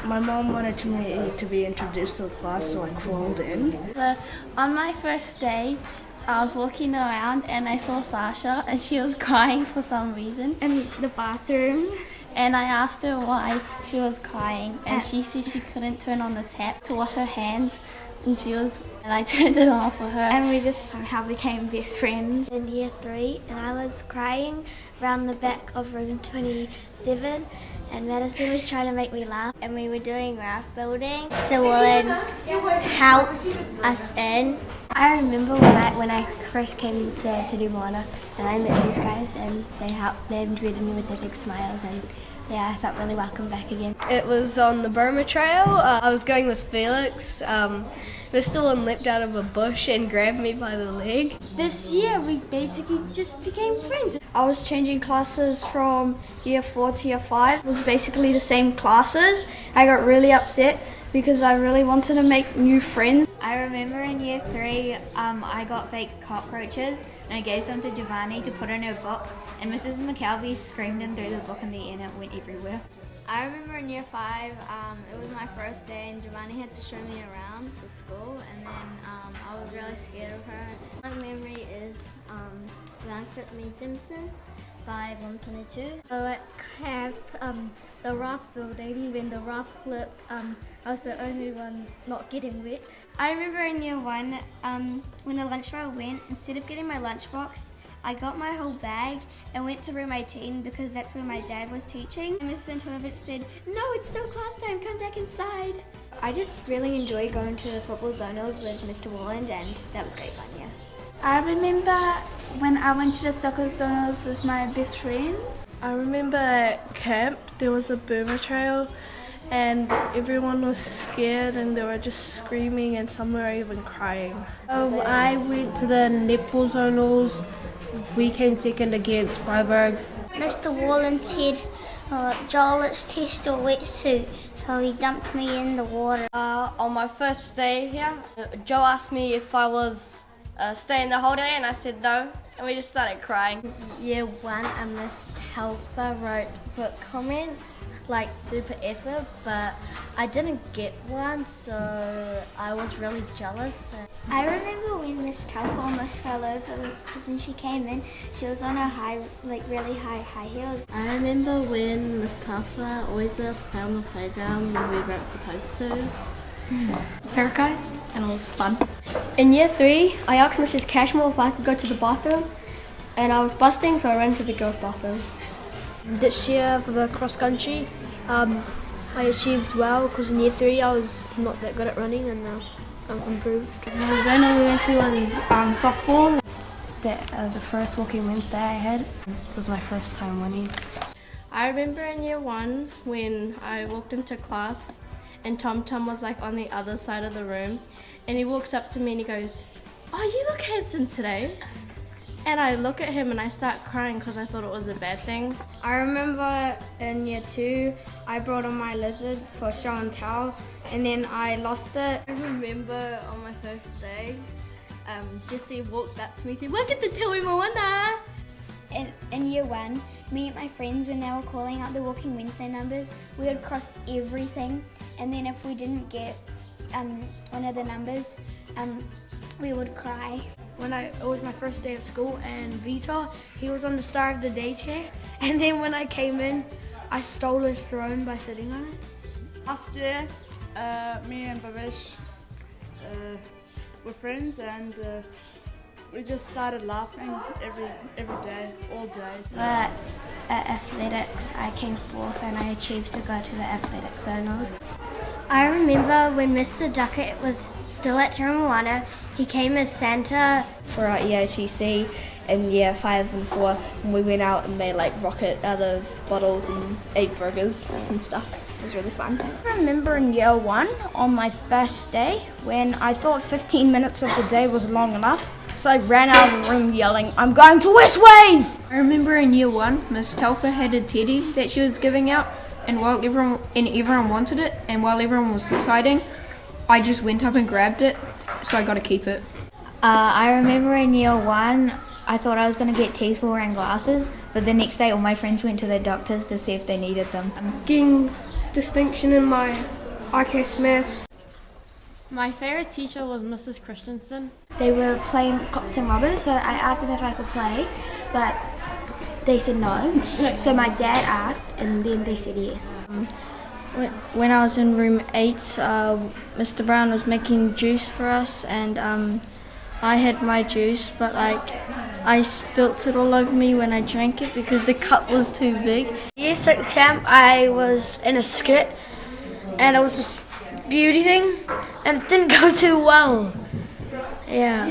My mom wanted me to be introduced to the class, so I crawled in. On my first day, I was walking around and I saw Sasha and she was crying for some reason in the bathroom. And I asked her why she was crying, and she said she couldn't turn on the tap to wash her hands, and I turned it on for her, and we just somehow became best friends. In year 3, and I was crying around the back of room 27, and Madison was trying to make me laugh, and we were doing raft building. So Willen helped us in. I remember when I first came to do Moana, and I met these guys, and they greeted me with their big smiles, and yeah, I felt really welcome back again. It was on the Burma Trail. I was going with Felix. Mr. One leapt out of a bush and grabbed me by the leg. This year we basically just became friends. I was changing classes from year 4 to year 5. It was basically the same classes. I got really upset because I really wanted to make new friends. I remember in year 3, I got fake cockroaches and I gave some to Giovanni to put in her book, and Mrs. McKelvey screamed and threw the book in the air and it went everywhere. I remember in year 5, it was my first day and Giovanni had to show me around the school, and then I was really scared of her. My memory is Langford Jimson by 122. So at camp, the raft building, when the raft flipped, I was the only one not getting wet. I remember in year 1, when the lunch bell went, instead of getting my lunchbox, I got my whole bag and went to room 18 because that's where my dad was teaching. And Mrs. Antonovich said, "No, it's still class time, come back inside." I just really enjoyed going to football zonals with Mr. Walland, and that was great fun, yeah. I remember when I went to the soccer zonals with my best friends. I remember at camp there was a Burma Trail and everyone was scared and they were just screaming and some were even crying. I went to the netball zonals. We came second against Freiburg. Mr. Wallen said, Joel, let's test your wetsuit. So he dumped me in the water. On my first day here, Joe asked me if I was staying the whole day, and I said no, and we just started crying. Year 1, Miss Telfer wrote book comments, like super effort, but I didn't get one, so I was really jealous. I remember when Miss Telfer almost fell over because when she came in, she was on her really high heels. I remember when Miss Telfer always let us play on the playground when we weren't supposed to. Parakai, and it was fun. In year 3, I asked Mrs. Cashmore if I could go to the bathroom, and I was busting, so I ran to the girls' bathroom. This year for the cross country, I achieved well because in year 3 I was not that good at running, and I've improved. The zonal we went to was softball. The first Walking Wednesday I had was my first time winning. I remember in year 1 when I walked into class and Tom Tom was like on the other side of the room, and he walks up to me and he goes, "Oh, you look handsome today." And I look at him and I start crying because I thought it was a bad thing. I remember in year 2, I brought on my lizard for show and tell, and then I lost it. I remember on my first day, Jessie walked up to me and said, "Welcome to Te Wai Moana." In year 1, me and my friends, when they were calling out the Walking Wednesday numbers, we would cross everything, and then if we didn't get one of the numbers, we would cry. It was my first day of school, and Vita, he was on the Star of the Day chair, and then when I came in, I stole his throne by sitting on it. Last year, me and Babish were friends, and we just started laughing every day, all day. But at athletics, I came 4th and I achieved to go to the athletic zonals. I remember when Mr. Duckett was still at Te Moana, he came as Santa. For our EITC in year 5 and 4, we went out and made like rocket out of bottles and ate burgers and stuff. It was really fun. I remember in year 1, on my first day, when I thought 15 minutes of the day was long enough, so I ran out of the room yelling, "I'm going to West Wave!" I remember in year 1, Miss Telfer had a teddy that she was giving out, and while everyone wanted it, and while everyone was deciding, I just went up and grabbed it, so I got to keep it. I remember in year 1, I thought I was going to get teased for wearing glasses, but the next day all my friends went to the doctors to see if they needed them. Getting distinction in my ICAS maths. My favourite teacher was Mrs. Christensen. They were playing cops and robbers, so I asked them if I could play, but they said no. So my dad asked, and then they said yes. When I was in room 8, Mr. Brown was making juice for us, and I had my juice, but I spilt it all over me when I drank it because the cup was too big. Year 6 camp, I was in a skit, and it was this beauty thing, and it didn't go too well. Yeah.